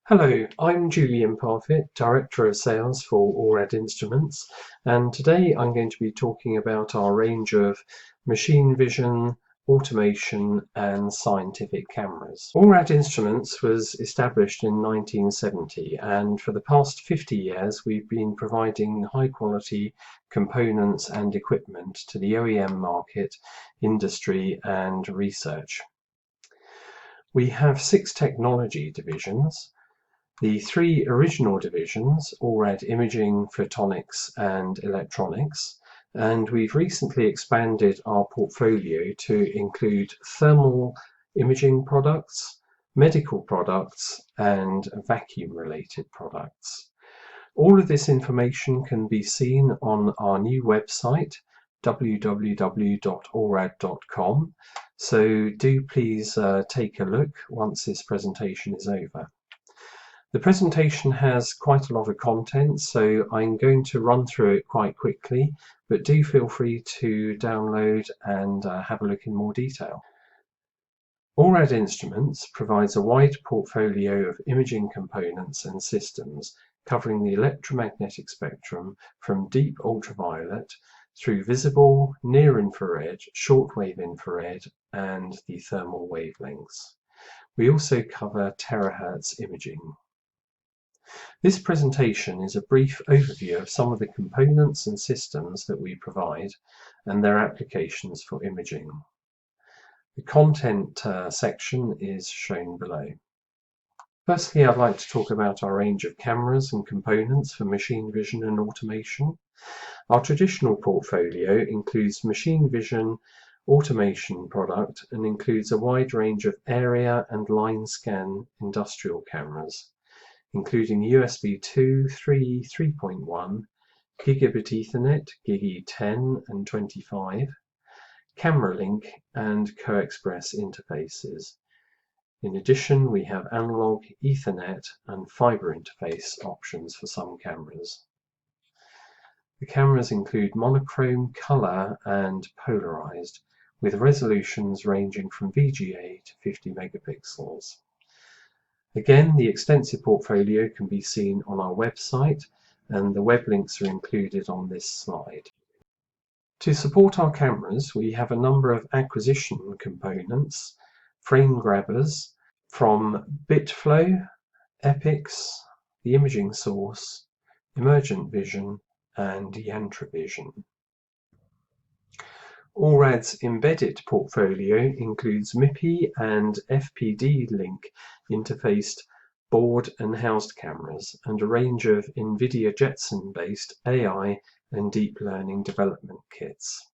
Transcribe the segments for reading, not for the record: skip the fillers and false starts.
Hello, I'm Julian Parfitt, Director of Sales for Allrad Instruments, and today I'm going to be talking about our range of machine vision, automation and scientific cameras. Allrad Instruments was established in 1970, and for the past 50 years we've been providing high quality components and equipment to the OEM market, industry and research. We have 6 technology divisions. The 3 original divisions, Allrad Imaging, Photonics and Electronics, and we've recently expanded our portfolio to include thermal imaging products, medical products and vacuum-related products. All of this information can be seen on our new website, www.allrad.com, so do please take a look once this presentation is over. The presentation has quite a lot of content, so I'm going to run through it quite quickly, but do feel free to download and have a look in more detail. Allrad Instruments provides a wide portfolio of imaging components and systems covering the electromagnetic spectrum from deep ultraviolet through visible, near-infrared, shortwave infrared, and the thermal wavelengths. We also cover terahertz imaging. This presentation is a brief overview of some of the components and systems that we provide and their applications for imaging. The content section is shown below. Firstly, I'd like to talk about our range of cameras and components for machine vision and automation. Our traditional portfolio includes machine vision automation product and includes a wide range of area and line scan industrial cameras, including USB 2, 3, 3.1, Gigabit Ethernet, GigE 10 and 25, Camera Link and CoExpress interfaces. In addition, we have analog, Ethernet and fiber interface options for some cameras. The cameras include monochrome, color and polarized, with resolutions ranging from VGA to 50 megapixels. Again, the extensive portfolio can be seen on our website, and the web links are included on this slide. To support our cameras, we have a number of acquisition components, frame grabbers from BitFlow, Epix, the Imaging Source, Emergent Vision, and Yantravision. Allrad's embedded portfolio includes MIPI and FPD-Link interfaced board and housed cameras and a range of NVIDIA Jetson-based AI and deep learning development kits.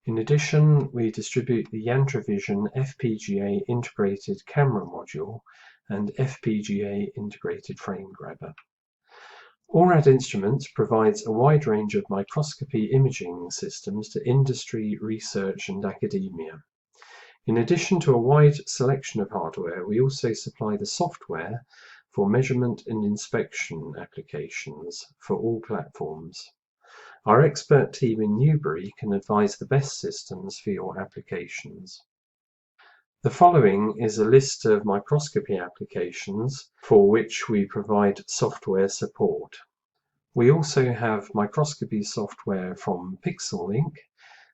In addition, we distribute the Yantravision FPGA integrated camera module and FPGA integrated frame grabber. Allrad Instruments provides a wide range of microscopy imaging systems to industry, research and academia. In addition to a wide selection of hardware, we also supply the software for measurement and inspection applications for all platforms. Our expert team in Newbury can advise the best systems for your applications. The following is a list of microscopy applications for which we provide software support. We also have microscopy software from PixelLink.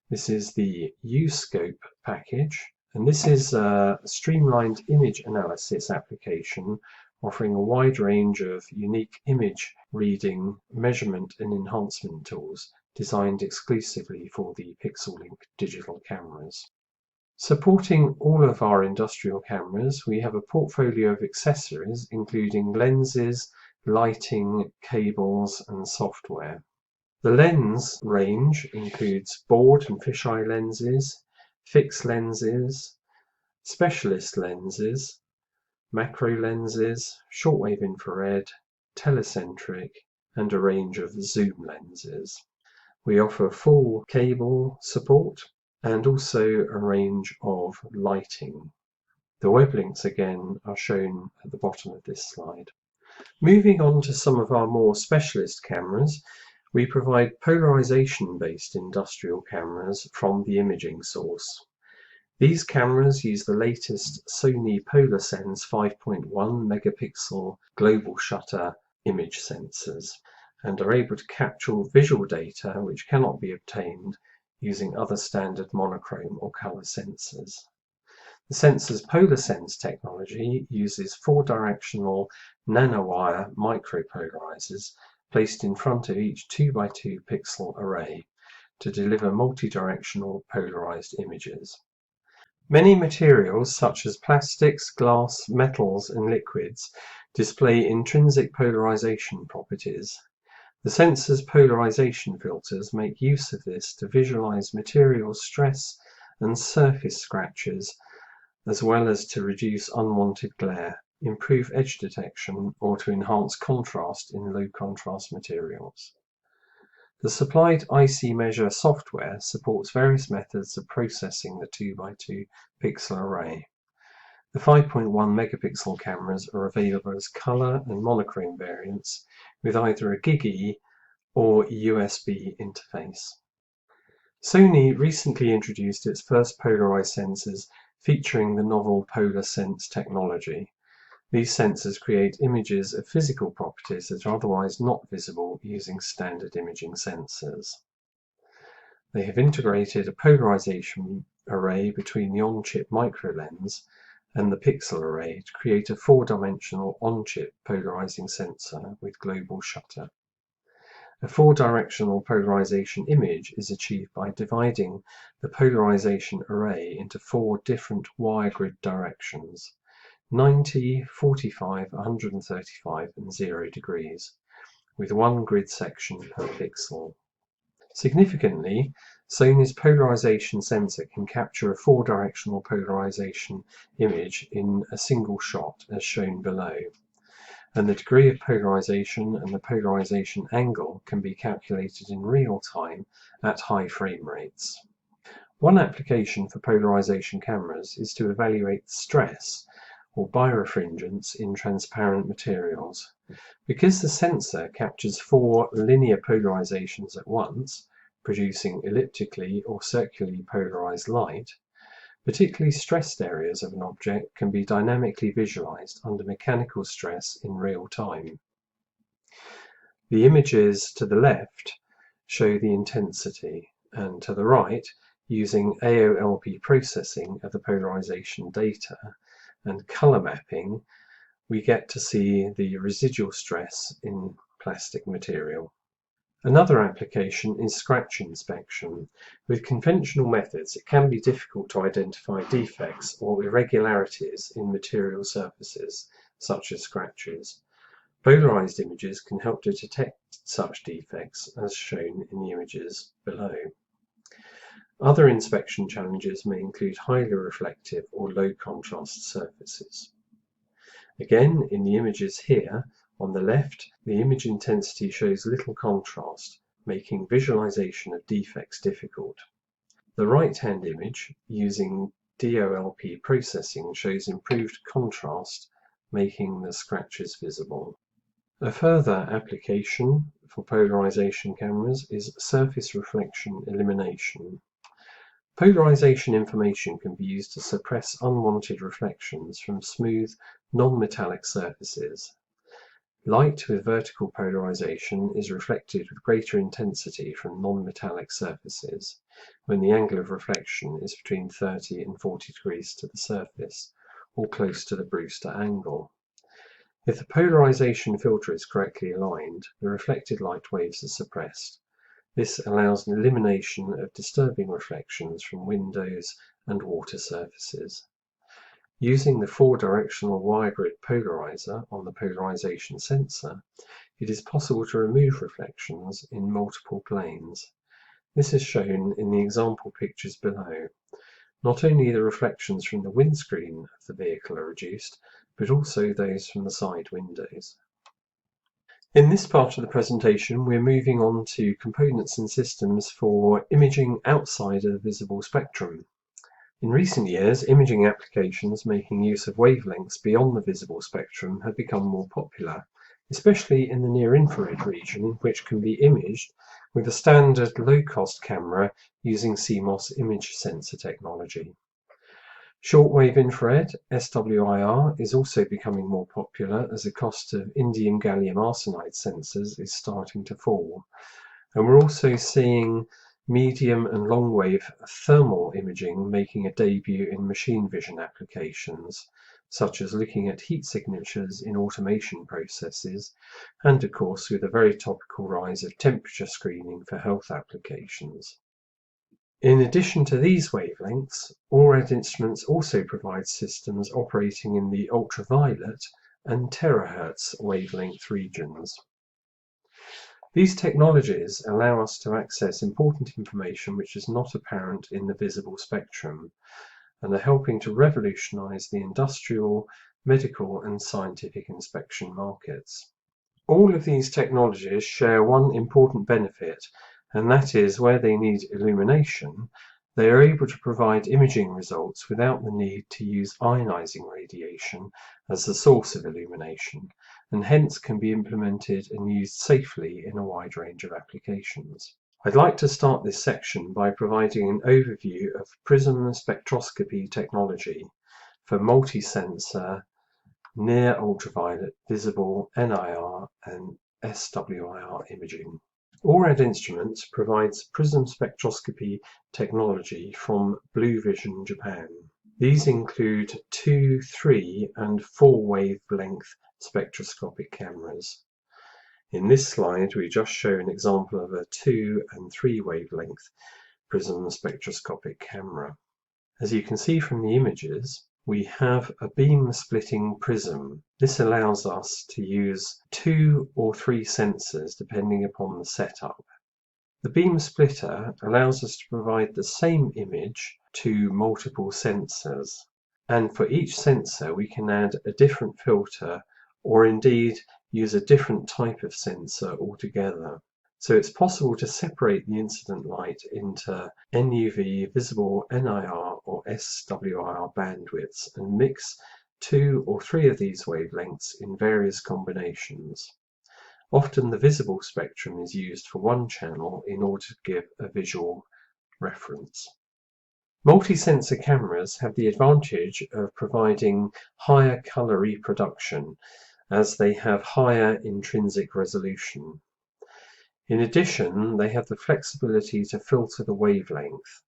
This is the UScope package, and this is a streamlined image analysis application offering a wide range of unique image reading, measurement and enhancement tools designed exclusively for the PixelLink digital cameras. Supporting all of our industrial cameras, we have a portfolio of accessories including lenses, lighting, cables and software. The lens range includes board and fisheye lenses, fixed lenses, specialist lenses, macro lenses, shortwave infrared, telecentric and a range of zoom lenses. We offer full cable support and also a range of lighting. The web links again are shown at the bottom of this slide. Moving on to some of our more specialist cameras, we provide polarization-based industrial cameras from the Imaging Source. These cameras use the latest Sony PolarSense 5.1 megapixel global shutter image sensors and are able to capture visual data which cannot be obtained using other standard monochrome or color sensors. The sensor's PolarSense technology uses 4-directional nanowire micropolarizers placed in front of each 2x2 pixel array to deliver multi-directional polarized images. Many materials such as plastics, glass, metals and liquids display intrinsic polarization properties. The sensor's polarization filters make use of this to visualize material stress and surface scratches, as well as to reduce unwanted glare, improve edge detection, or to enhance contrast in low-contrast materials. The supplied IC Measure software supports various methods of processing the 2x2 pixel array. The 5.1 megapixel cameras are available as color and monochrome variants with either a GigE or USB interface. Sony recently introduced its first polarized sensors featuring the novel PolarSense technology. These sensors create images of physical properties that are otherwise not visible using standard imaging sensors. They have integrated a polarization array between the on-chip microlens and the pixel array to create a 4-dimensional on-chip polarizing sensor with global shutter. A 4-directional polarization image is achieved by dividing the polarization array into 4 different wire grid directions: 90, 45, 135 and 0 degrees, with 1 grid section per pixel. Significantly, Sony's polarization sensor can capture a 4-directional polarization image in a single shot as shown below, and the degree of polarization and the polarization angle can be calculated in real time at high frame rates. One application for polarization cameras is to evaluate stress or birefringence in transparent materials. Because the sensor captures 4 linear polarizations at once, producing elliptically or circularly polarized light, particularly stressed areas of an object can be dynamically visualized under mechanical stress in real time. The images to the left show the intensity, and to the right, using AOLP processing of the polarization data and color mapping, we get to see the residual stress in plastic material. Another application is scratch inspection. With conventional methods, it can be difficult to identify defects or irregularities in material surfaces, such as scratches. Polarized images can help to detect such defects, as shown in the images below. Other inspection challenges may include highly reflective or low contrast surfaces. Again, in the images here, on the left, the image intensity shows little contrast, making visualization of defects difficult. The right-hand image, using DOLP processing, shows improved contrast, making the scratches visible. A further application for polarization cameras is surface reflection elimination. Polarization information can be used to suppress unwanted reflections from smooth, non-metallic surfaces. Light with vertical polarization is reflected with greater intensity from non-metallic surfaces when the angle of reflection is between 30 and 40 degrees to the surface, or close to the Brewster angle. If the polarization filter is correctly aligned, the reflected light waves are suppressed. This allows an elimination of disturbing reflections from windows and water surfaces. Using the 4-directional wire grid polarizer on the polarization sensor, it is possible to remove reflections in multiple planes. This is shown in the example pictures below. Not only the reflections from the windscreen of the vehicle are reduced, but also those from the side windows. In this part of the presentation, we're moving on to components and systems for imaging outside of the visible spectrum. In recent years, imaging applications making use of wavelengths beyond the visible spectrum have become more popular, especially in the near-infrared region, which can be imaged with a standard low-cost camera using CMOS image sensor technology. Shortwave infrared, SWIR, is also becoming more popular as the cost of indium gallium arsenide sensors is starting to fall. And we're also seeing medium and long-wave thermal imaging making a debut in machine vision applications, such as looking at heat signatures in automation processes, and of course with a very topical rise of temperature screening for health applications. In addition to these wavelengths, Allred Instruments also provides systems operating in the ultraviolet and terahertz wavelength regions. These technologies allow us to access important information which is not apparent in the visible spectrum, and are helping to revolutionize the industrial, medical, and scientific inspection markets. All of these technologies share one important benefit, and that is where they need illumination, they are able to provide imaging results without the need to use ionizing radiation as the source of illumination, and hence can be implemented and used safely in a wide range of applications. I'd like to start this section by providing an overview of prism spectroscopy technology for multi-sensor, near ultraviolet, visible, NIR, and SWIR imaging. Allred Instruments provides prism spectroscopy technology from Bluevision Japan. These include 2, 3, and 4 wavelength spectroscopic cameras. In this slide, we just show an example of a 2 and 3 wavelength prism spectroscopic camera. As you can see from the images, we have a beam splitting prism. This allows us to use 2 or 3 sensors depending upon the setup. The beam splitter allows us to provide the same image to multiple sensors, and for each sensor we can add a different filter or indeed use a different type of sensor altogether. So it's possible to separate the incident light into NUV, visible, NIR, or SWIR bandwidths and mix 2 or 3 of these wavelengths in various combinations. Often the visible spectrum is used for one channel in order to give a visual reference. Multi-sensor cameras have the advantage of providing higher color reproduction as they have higher intrinsic resolution. In addition, they have the flexibility to filter the wavelength.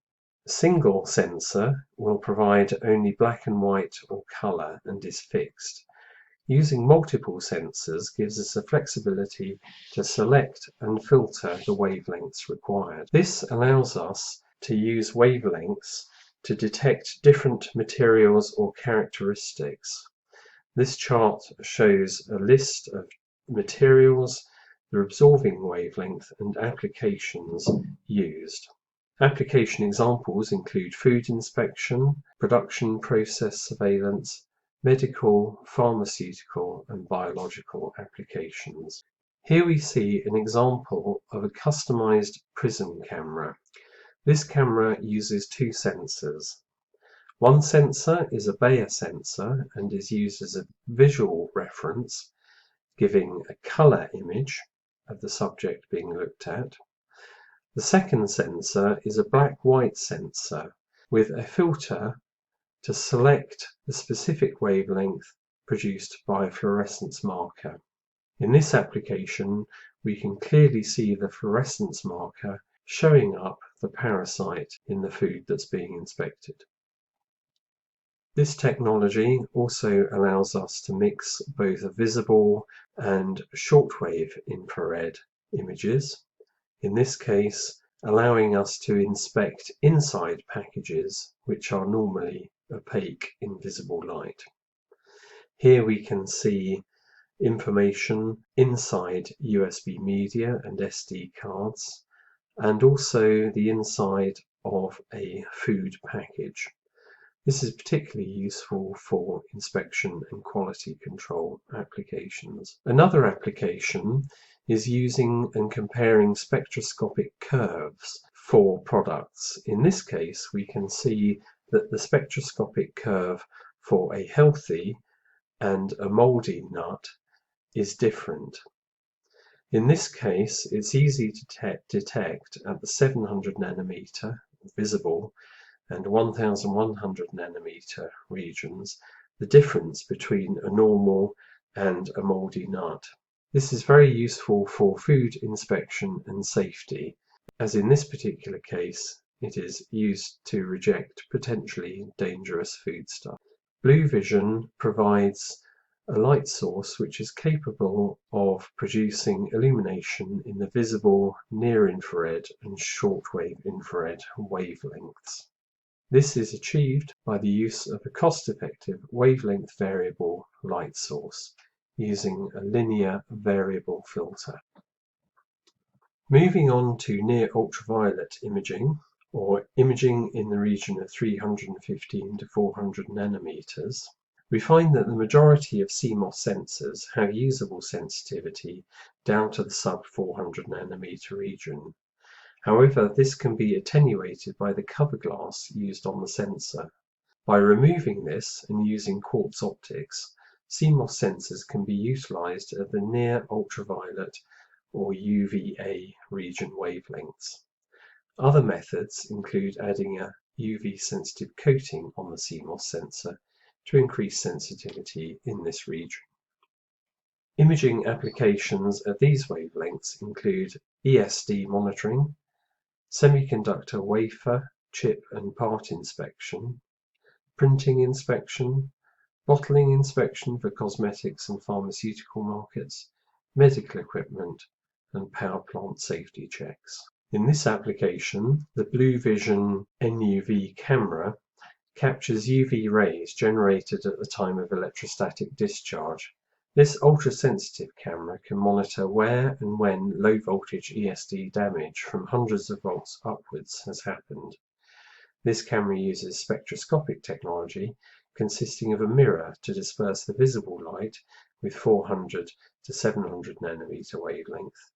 A single sensor will provide only black and white or color and is fixed. Using multiple sensors gives us the flexibility to select and filter the wavelengths required. This allows us to use wavelengths to detect different materials or characteristics. This chart shows a list of materials, the absorbing wavelength, and applications used. Application examples include food inspection, production process surveillance, medical, pharmaceutical, and biological applications. Here we see an example of a customized prism camera. This camera uses 2 sensors. One sensor is a Bayer sensor and is used as a visual reference, giving a color image of the subject being looked at. The second sensor is a black-white sensor with a filter to select the specific wavelength produced by a fluorescence marker. In this application, we can clearly see the fluorescence marker showing up the parasite in the food that's being inspected. This technology also allows us to mix both visible and shortwave infrared images, in this case allowing us to inspect inside packages which are normally opaque in visible light. Here we can see information inside USB media and SD cards, and also the inside of a food package. This is particularly useful for inspection and quality control applications. Another application is using and comparing spectroscopic curves for products. In this case, we can see that the spectroscopic curve for a healthy and a moldy nut is different. In this case, it's easy to detect at the 700 nanometer visible and 1100 nanometer regions the difference between a normal and a mouldy nut. This is very useful for food inspection and safety, as in this particular case it is used to reject potentially dangerous foodstuff. Blue Vision provides a light source which is capable of producing illumination in the visible near-infrared and shortwave infrared wavelengths. This is achieved by the use of a cost-effective wavelength variable light source using a linear variable filter. Moving on to near-ultraviolet imaging, or imaging in the region of 315 to 400 nanometers, we find that the majority of CMOS sensors have usable sensitivity down to the sub-400 nanometer region. However, this can be attenuated by the cover glass used on the sensor. By removing this and using quartz optics, CMOS sensors can be utilized at the near-ultraviolet or UVA region wavelengths. Other methods include adding a UV-sensitive coating on the CMOS sensor to increase sensitivity in this region. Imaging applications at these wavelengths include ESD monitoring, semiconductor wafer, chip and part inspection, printing inspection, bottling inspection for cosmetics and pharmaceutical markets, medical equipment, and power plant safety checks. In this application, the Blue Vision NUV camera captures UV rays generated at the time of electrostatic discharge. This ultra-sensitive camera can monitor where and when low-voltage ESD damage from hundreds of volts upwards has happened. This camera uses spectroscopic technology consisting of a mirror to disperse the visible light with 400 to 700 nanometer wavelength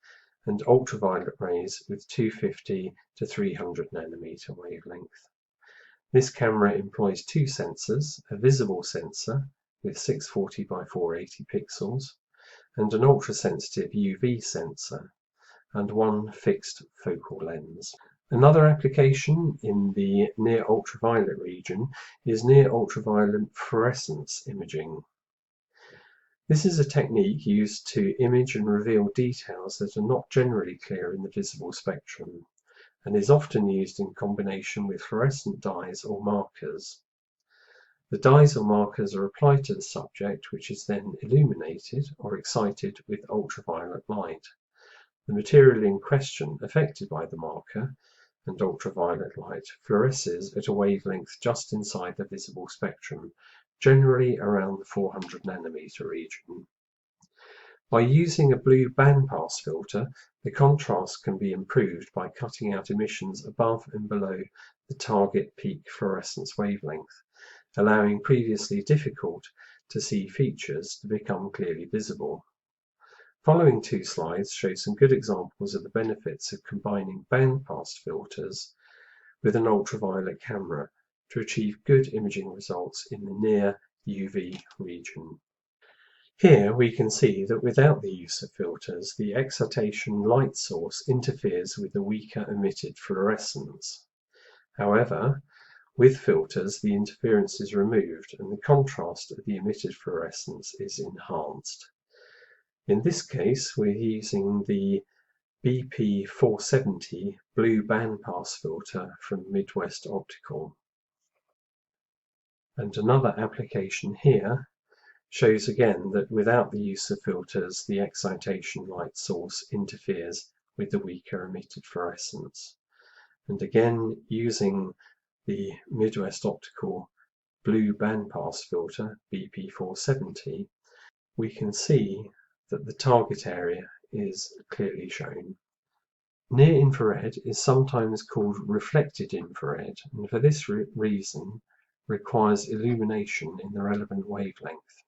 and ultraviolet rays with 250 to 300 nanometer wavelength. This camera employs two sensors, a visible sensor with 640 by 480 pixels, and an ultra-sensitive UV sensor, and one fixed focal lens. Another application in the near-ultraviolet region is near-ultraviolet fluorescence imaging. This is a technique used to image and reveal details that are not generally clear in the visible spectrum, and is often used in combination with fluorescent dyes or markers. The dyes or markers are applied to the subject, which is then illuminated or excited with ultraviolet light. The material in question affected by the marker and ultraviolet light fluoresces at a wavelength just inside the visible spectrum, generally around the 400 nanometer region. By using a blue bandpass filter, the contrast can be improved by cutting out emissions above and below the target peak fluorescence wavelength, allowing previously difficult to see features to become clearly visible. Following two slides show some good examples of the benefits of combining bandpass filters with an ultraviolet camera to achieve good imaging results in the near UV region. Here we can see that without the use of filters, the excitation light source interferes with the weaker emitted fluorescence. However, with filters, the interference is removed and the contrast of the emitted fluorescence is enhanced. In this case, we're using the BP470 blue bandpass filter from Midwest Optical. And another application here shows again that without the use of filters, the excitation light source interferes with the weaker emitted fluorescence. And again, using the Midwest Optical blue bandpass filter, BP470, we can see that the target area is clearly shown. Near-infrared is sometimes called reflected infrared, and for this reason requires illumination in the relevant wavelength.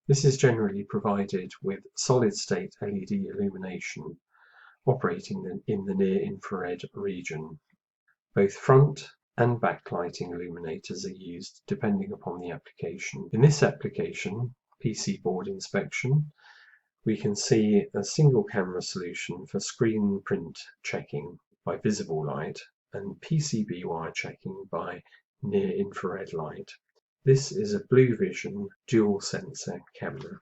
This is generally provided with solid-state LED illumination operating in the near-infrared region. Both front and backlighting illuminators are used depending upon the application. In this application, PC board inspection, we can see a single camera solution for screen print checking by visible light and PCB wire checking by near-infrared light. This is a Blue Vision dual sensor camera.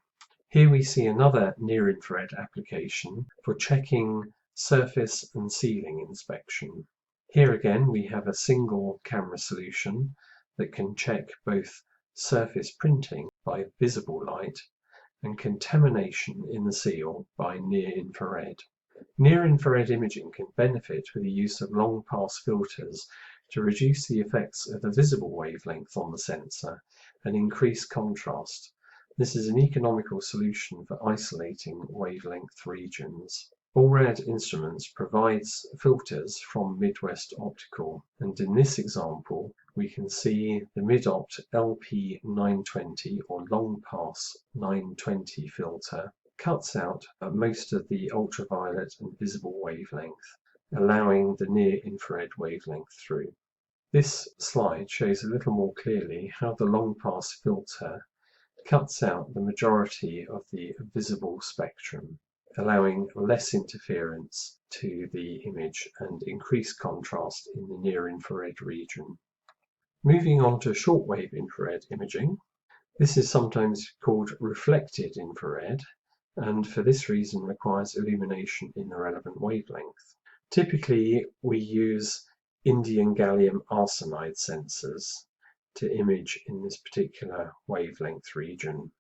Here we see another near-infrared application for checking surface and ceiling inspection. Here again we have a single camera solution that can check both surface printing by visible light and contamination in the seal by near-infrared. Near-infrared imaging can benefit with the use of long-pass filters to reduce the effects of the visible wavelength on the sensor and increase contrast. This is an economical solution for isolating wavelength regions. Allrad Instruments provides filters from Midwest Optical, and in this example we can see the Midopt LP920 or long pass 920 filter cuts out most of the ultraviolet and visible wavelength, allowing the near-infrared wavelength through. This slide shows a little more clearly how the long pass filter cuts out the majority of the visible spectrum, allowing less interference to the image and increased contrast in the near-infrared region. Moving on to shortwave infrared imaging. This is sometimes called reflected infrared, and for this reason requires illumination in the relevant wavelength. Typically, we use indium gallium arsenide sensors to image in this particular wavelength region.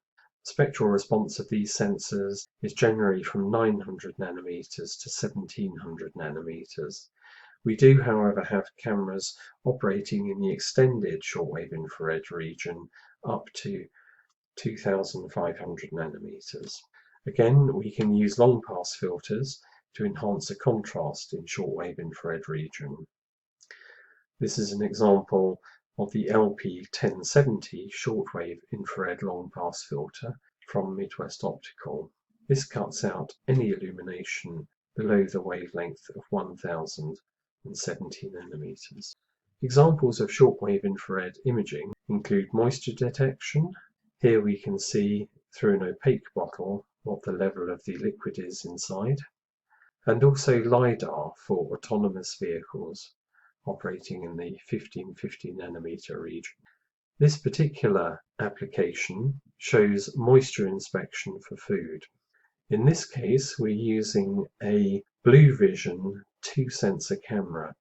Spectral response of these sensors is generally from 900 nanometers to 1700 nanometers. We do, however, have cameras operating in the extended shortwave infrared region up to 2500 nanometers. Again, we can use long pass filters to enhance the contrast in shortwave infrared region. This is an example of the LP1070 shortwave infrared long pass filter from Midwest Optical. This cuts out any illumination below the wavelength of 1070 nanometers. Examples of shortwave infrared imaging include moisture detection. Here we can see through an opaque bottle what the level of the liquid is inside, and also LiDAR for autonomous vehicles operating in the 1550 nanometer region. This particular application shows moisture inspection for food. In this case, we're using a Blue Vision 2-sensor camera,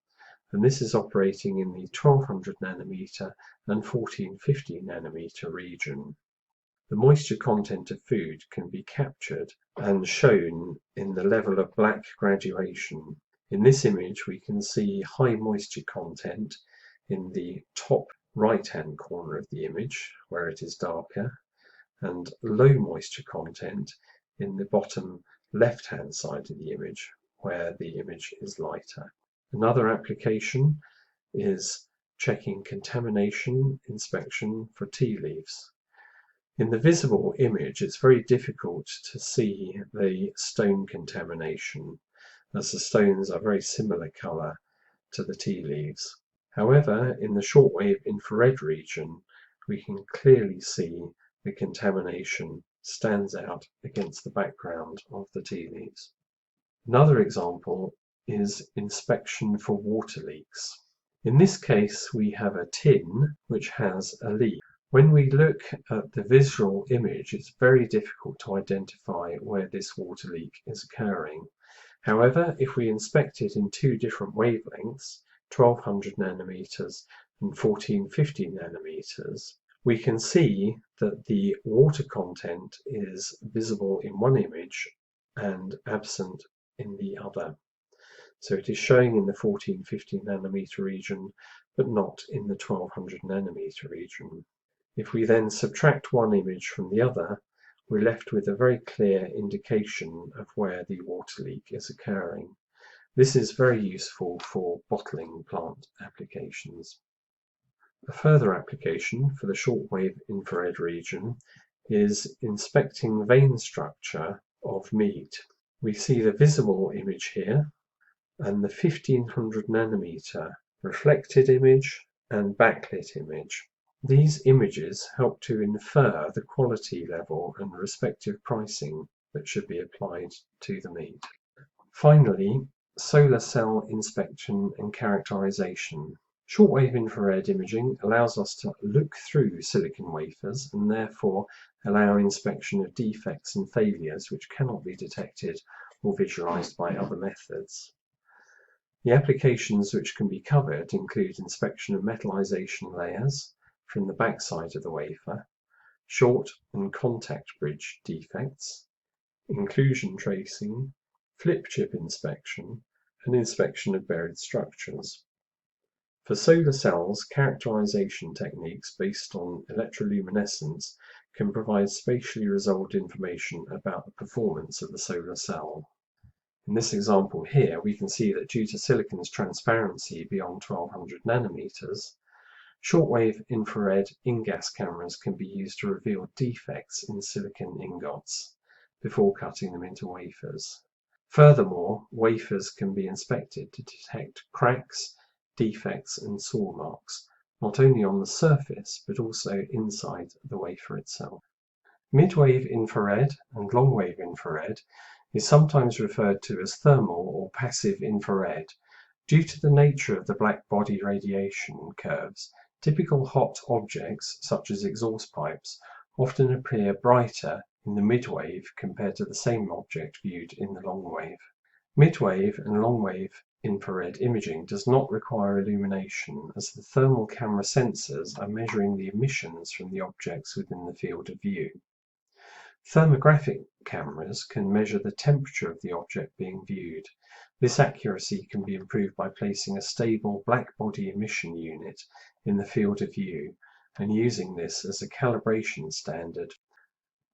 and this is operating in the 1200 nanometer and 1450 nanometer region. The moisture content of food can be captured and shown in the level of black graduation. In this image, we can see high moisture content in the top right-hand corner of the image, where it is darker, and low moisture content in the bottom left-hand side of the image, where the image is lighter. Another application is checking contamination inspection for tea leaves. In the visible image, it's very difficult to see the stone contamination, as the stones are very similar color to the tea leaves. However, in the shortwave infrared region, we can clearly see the contamination stands out against the background of the tea leaves. Another example is inspection for water leaks. In this case, we have a tin which has a leak. When we look at the visual image, it's very difficult to identify where this water leak is occurring. However, if we inspect it in two different wavelengths, 1200 nanometers and 1450 nanometers, we can see that the water content is visible in one image and absent in the other. So it is showing in the 1450 nanometer region, but not in the 1200 nanometer region. If we then subtract one image from the other, we're left with a very clear indication of where the water leak is occurring. This is very useful for bottling plant applications. A further application for the shortwave infrared region is inspecting vein structure of meat. We see the visible image here and the 1500 nanometer reflected image and backlit image. These images help to infer the quality level and respective pricing that should be applied to the meat. Finally, Solar cell inspection and characterization. Shortwave infrared imaging allows us to look through silicon wafers and therefore allow inspection of defects and failures which cannot be detected or visualized by other methods. The applications which can be covered include inspection of metallization layers from the backside of the wafer, short and contact bridge defects, inclusion tracing, flip chip inspection, and inspection of buried structures. For solar cells, characterization techniques based on electroluminescence can provide spatially resolved information about the performance of the solar cell. In this example here, we can see that due to silicon's transparency beyond 1200 nanometers, shortwave infrared InGaAs cameras can be used to reveal defects in silicon ingots before cutting them into wafers. Furthermore, wafers can be inspected to detect cracks, defects, and saw marks, not only on the surface but also inside the wafer itself. Mid-wave infrared and long-wave infrared is sometimes referred to as thermal or passive infrared. Due to the nature of the black body radiation curves, typical hot objects, such as exhaust pipes, often appear brighter in the mid-wave compared to the same object viewed in the long wave. Mid-wave and long-wave infrared imaging does not require illumination, as the thermal camera sensors are measuring the emissions from the objects within the field of view. Thermographic cameras can measure the temperature of the object being viewed. This accuracy can be improved by placing a stable black-body emission unit in the field of view and using this as a calibration standard.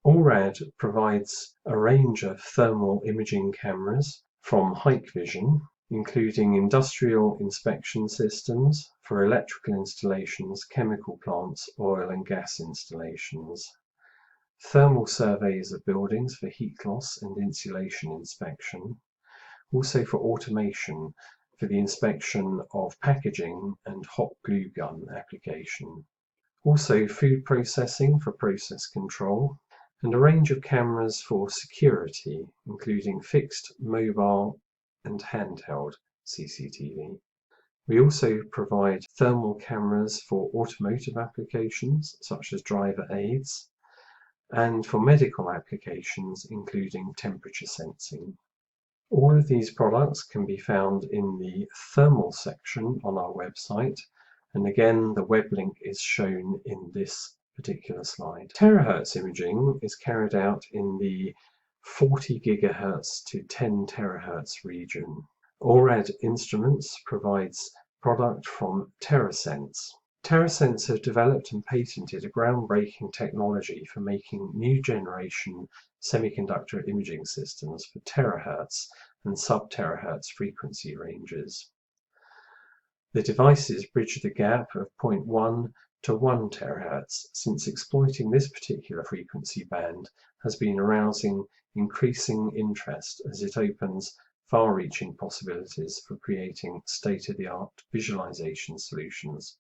Allrad provides a range of thermal imaging cameras from Hikvision, including industrial inspection systems for electrical installations, chemical plants, oil and gas installations, thermal surveys of buildings for heat loss and insulation inspection, also for automation for the inspection of packaging and hot glue gun application, also food processing for process control, and a range of cameras for security, including fixed, mobile, and handheld CCTV. We also provide thermal cameras for automotive applications, such as driver aids, and for medical applications, including temperature sensing. All of these products can be found in the thermal section on our website, and again the web link is shown in this particular slide. Terahertz imaging is carried out in the 40 GHz to 10 terahertz region. Allrad Instruments provides product from TeraSense. TeraSense have developed and patented a groundbreaking technology for making new generation semiconductor imaging systems for terahertz and sub-terahertz frequency ranges. The devices bridge the gap of 0.1 to 1 terahertz, since exploiting this particular frequency band has been arousing increasing interest as it opens far-reaching possibilities for creating state-of-the-art visualization solutions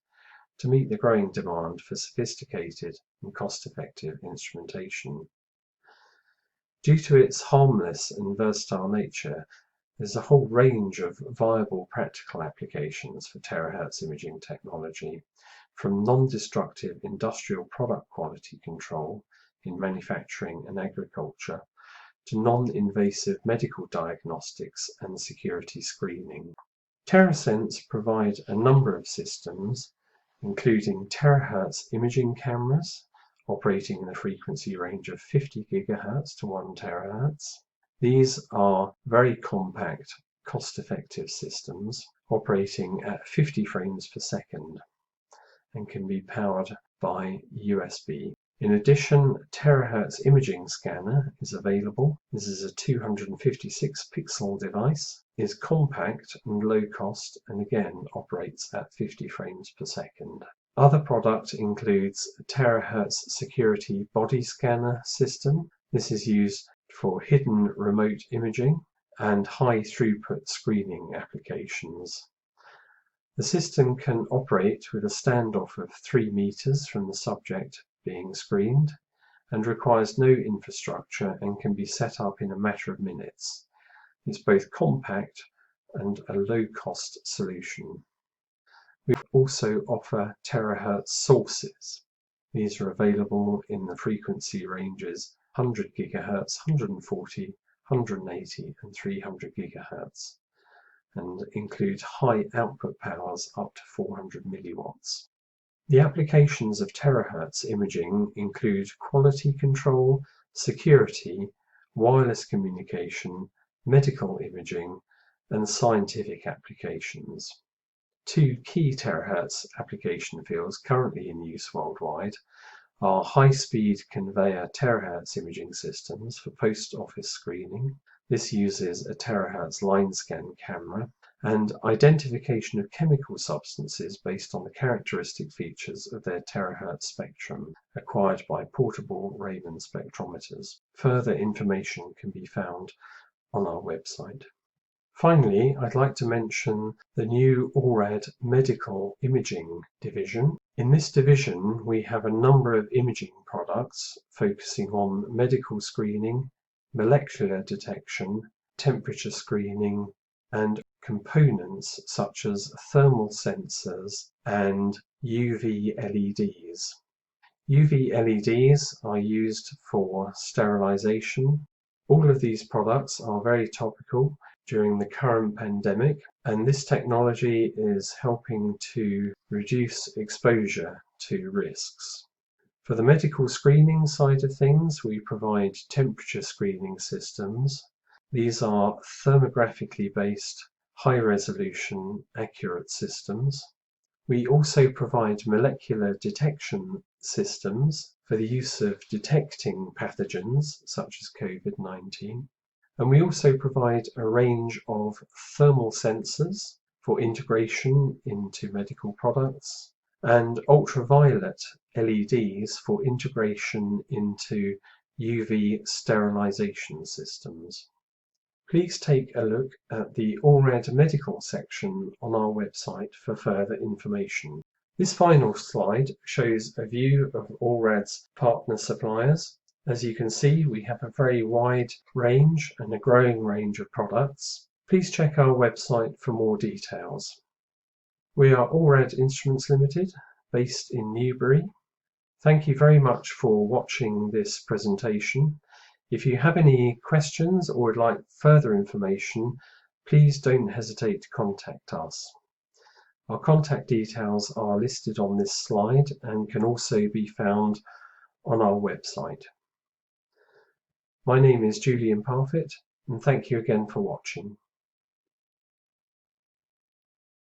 to meet the growing demand for sophisticated and cost-effective instrumentation. Due to its harmless and versatile nature, there's a whole range of viable practical applications for terahertz imaging technology, from non-destructive industrial product quality control in manufacturing and agriculture to non-invasive medical diagnostics and security screening. TeraSense provide a number of systems, including terahertz imaging cameras operating in a frequency range of 50 GHz to 1 terahertz. These are very compact, cost-effective systems operating at 50 frames per second and can be powered by USB. In addition, terahertz imaging scanner is available. This is a 256 pixel device, is compact and low cost, and again operates at 50 frames per second. Other product includes a terahertz security body scanner system. This is used for hidden remote imaging and high throughput screening applications. The system can operate with a standoff of 3 meters from the subject being screened and requires no infrastructure and can be set up in a matter of minutes. It's both compact and a low-cost solution. We also offer terahertz sources. These are available in the frequency ranges 100 GHz, 140, 180 and 300 GHz, and include high output powers up to 400 milliwatts. The applications of terahertz imaging include quality control, security, wireless communication, medical imaging, and scientific applications. Two key terahertz application fields currently in use worldwide are high-speed conveyor terahertz imaging systems for post office screening. This uses a terahertz line scan camera, and identification of chemical substances based on the characteristic features of their terahertz spectrum acquired by portable Raman spectrometers. Further information can be found on our website. Finally, I'd like to mention the new Allrad Medical Imaging division. In this division, we have a number of imaging products focusing on medical screening, molecular detection, temperature screening, and components such as thermal sensors and UV LEDs. UV LEDs are used for sterilization. All of these products are very topical during the current pandemic, and this technology is helping to reduce exposure to risks. For the medical screening side of things, we provide temperature screening systems. These are thermographically based, high-resolution, accurate systems. We also provide molecular detection systems for the use of detecting pathogens such as COVID-19. And we also provide a range of thermal sensors for integration into medical products and ultraviolet LEDs for integration into UV sterilization systems. Please take a look at the Allrad Medical section on our website for further information. This final slide shows a view of Allrad's partner suppliers. As you can see, we have a very wide range and a growing range of products. Please check our website for more details. We are Allrad Instruments Limited, based in Newbury. Thank you very much for watching this presentation. If you have any questions or would like further information, please don't hesitate to contact us. Our contact details are listed on this slide and can also be found on our website. My name is Julian Parfitt, and thank you again for watching.